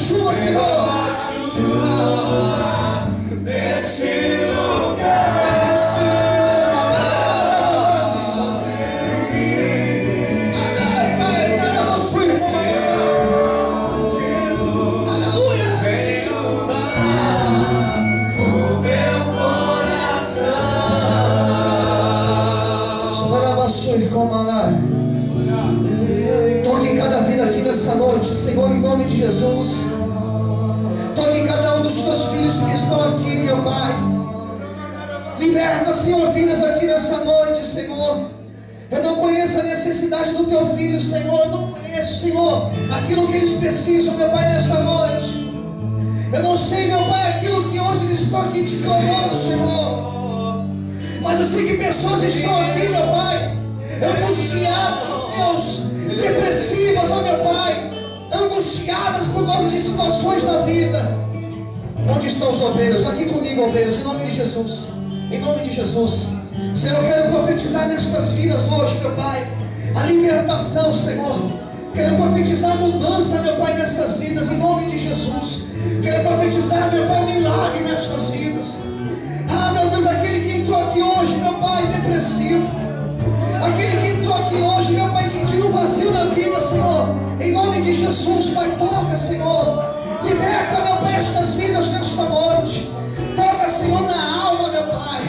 chuva, Senhor. Nesse lugar. Toque em cada vida aqui nessa noite, Senhor, em nome de Jesus. Toque em cada um dos teus filhos que estão aqui, meu Pai. Liberta, Senhor, vidas aqui nessa noite, Senhor. Eu não conheço a necessidade do teu filho, Senhor. Eu não conheço, Senhor, aquilo que eles precisam, meu Pai, nessa noite. Eu não sei, meu Pai, aquilo que hoje eles estão aqui te clamando, Senhor. Mas eu sei que pessoas estão aqui, meu Pai, angustiadas, ó Deus, depressivas, ó meu Pai, angustiadas por causa de situações da vida. Onde estão os obreiros? Aqui comigo, obreiros, em nome de Jesus. Em nome de Jesus. Senhor, eu quero profetizar nestas vidas hoje, meu Pai, a libertação, Senhor. Quero profetizar a mudança, meu Pai, nessas vidas, em nome de Jesus. Quero profetizar, meu Pai, um milagre nestas vidas. Ah, meu Deus, aquele que entrou aqui hoje, meu Pai, depressivo. Aquele que entrou aqui hoje, meu Pai, sentindo um vazio na vida, Senhor. Em nome de Jesus, Pai, toca, Senhor. Liberta, meu Pai, estas vidas nesta noite. Toca, Senhor, na alma, meu Pai.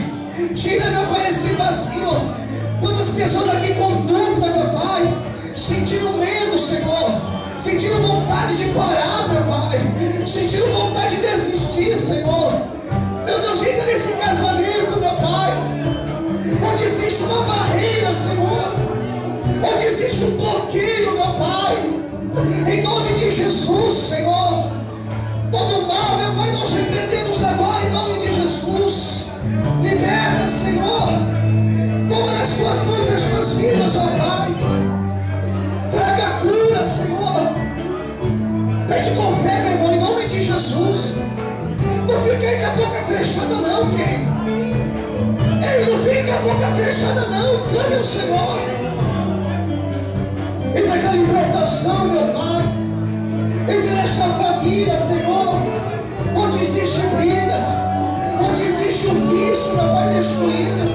Tira, meu Pai, esse vazio. Tantas pessoas aqui com dúvida, meu Pai, sentindo medo, Senhor. Sentindo vontade de parar, meu Pai. Sentindo vontade de desistir, Senhor. Meu Deus, entra nesse casamento, meu Pai, onde existe uma barreira, Senhor, onde existe um bloqueio, meu Pai, em nome de Jesus, Senhor. Todo mal, meu Pai, nós repreendemos agora em nome de Jesus. Liberta, Senhor. Toma nas tuas mãos as tuas vidas, ó Pai. Traga a cura, Senhor. Pede com fé, meu irmão, em nome de Jesus. Não fica aí com a boca fechada, não, querido. Ei, não fica com a boca fechada, não. Clame ao Senhor. Entra com a libertação, meu Pai. Entra nesta família, Senhor, onde existem brigas, onde existe um vício, meu Pai, destruído,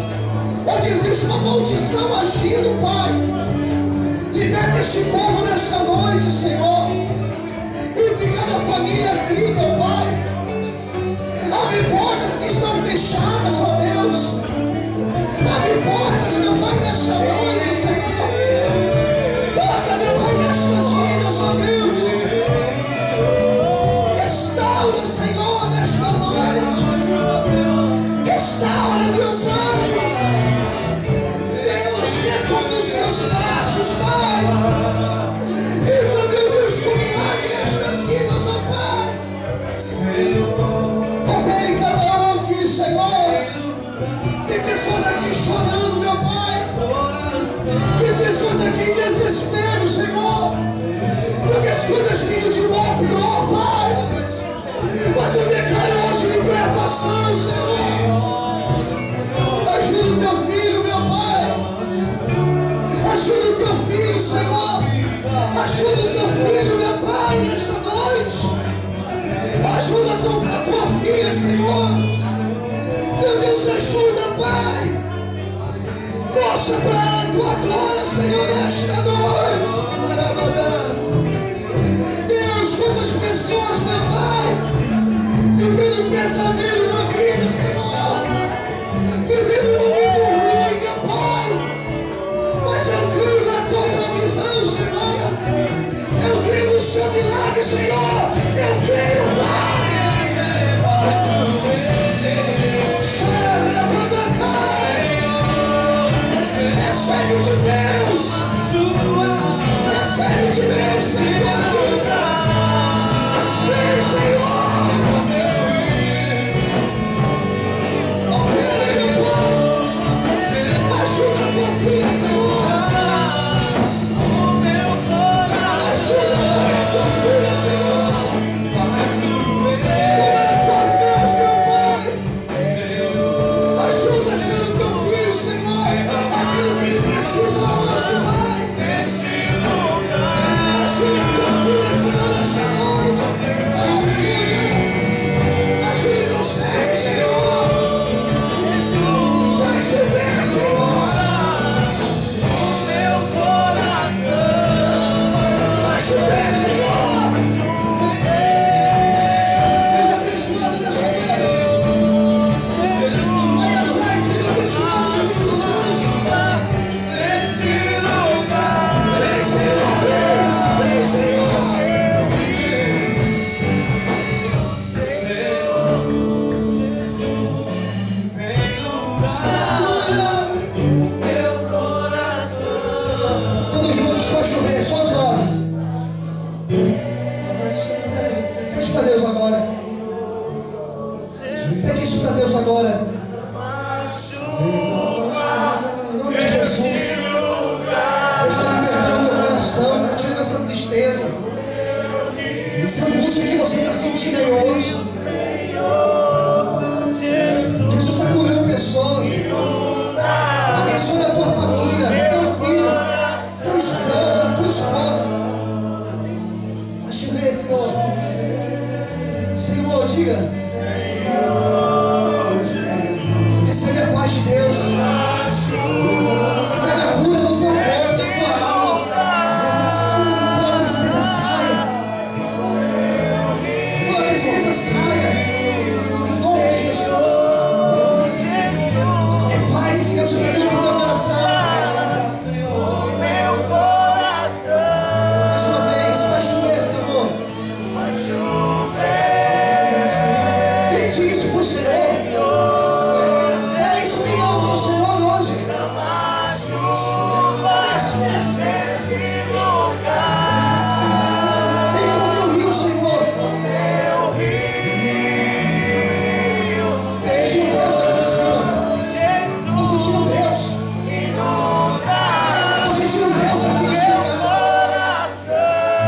onde existe uma maldição agindo, Pai. Liberta este povo nesta noite, Senhor. Entre cada família aqui, meu Pai. Abre portas que estão fechadas, ó Deus. Abre portas, meu Pai, nesta noite, Senhor. Toca, meu Pai, nestas vidas, ó Deus. Restaura, Senhor, nesta noite. Restaura, meu Pai. Deus, reconduz os seus passos, Pai. Entra, meu Deus, com milagre nestas vidas, ó Pai. Opere cada um aqui, Senhor. Tem pessoas aqui chorando, meu Pai. Tem pessoas aqui em desespero, Senhor, porque as coisas vinham de mal a pior, Pai. Mas eu declaro hoje libertação, Senhor. Ajuda o teu filho, meu Pai. Ajuda o teu filho, Senhor. Ajuda o teu filho, meu Pai, nesta noite. Ajuda a tua filha, Senhor. Meu Deus, ajuda, Pai. Mostra para ela a tua glória, Senhor, nesta noite. Deus, quantas pessoas, meu Pai, vivendo um pesadelo na vida, Senhor, vivendo um momento ruim, meu Pai. Mas eu creio na tua provisão, Senhor. Eu creio no seu milagre, Senhor. Eu creio, Pai. É sério de Deus. É sério de Deus, Senhor. Vem, Senhor. Opera, meu Pai. Ajuda a tua filha, Senhor. Ajuda a tua filha, Senhor. Toma nas tuas mãos, meu Pai. para Deus agora. Pegue isso para Deus agora. Em nome de Jesus. Deixa Ele libertar o teu coração. Está tirando essa tristeza, essa angústia que você está sentindo aí hoje. Jesus está curando pessoas. Abençoa a tua família, teu filho, tua esposa, tua esposa. Vai chover, Senhor. Senhor, diga. Recebe a paz de Deus. Recebe a cura no teu corpo, na tua alma. Toda tristeza saia. Toda tristeza saia. Em nome de Jesus. É paz que Deus está dando no teu coração. Mais uma vez, vai chover, Senhor. Grite isso para o Senhor. Fale isso bem alto para o Senhor hoje. Desce. Vem com o teu rio, Senhor. Sentindo Deus aqui, Senhor. Estou sentindo Deus. Estou sentindo Deus aqui neste lugar.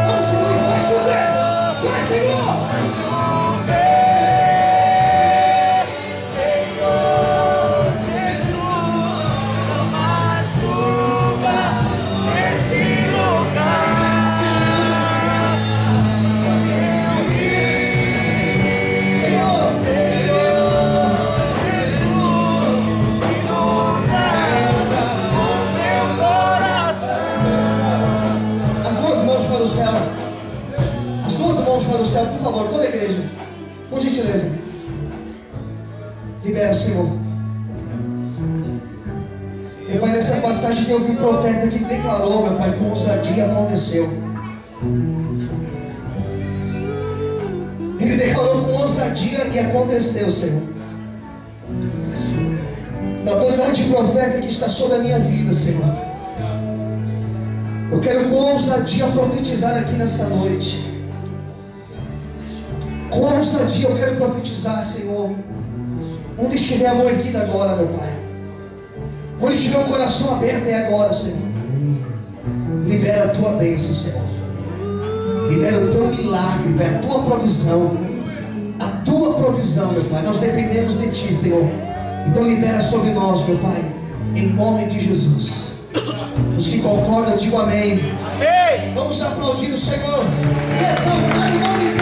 Vamos subir, vai chover. Vai, Senhor. As duas mãos para o céu, por favor, toda a igreja, por gentileza. Libera, Senhor. Meu Pai, nessa passagem que eu vi um profeta que declarou, meu Pai, com ousadia aconteceu. Ele declarou com ousadia e aconteceu, Senhor. Na autoridade de profeta que está sobre a minha vida, Senhor. Eu quero com ousadia profetizar aqui nessa noite. Com ousadia eu quero profetizar, Senhor. Onde estiver a mão erguida agora, meu Pai. Onde estiver o coração aberto é agora, Senhor. Libera a tua bênção, Senhor. Libera o teu milagre, Pai, a tua provisão. A tua provisão, meu Pai. Nós dependemos de Ti, Senhor. Então libera sobre nós, meu Pai. Em nome de Jesus. Os que concordam, digam amém. Vamos aplaudir o Senhor e exaltar o nome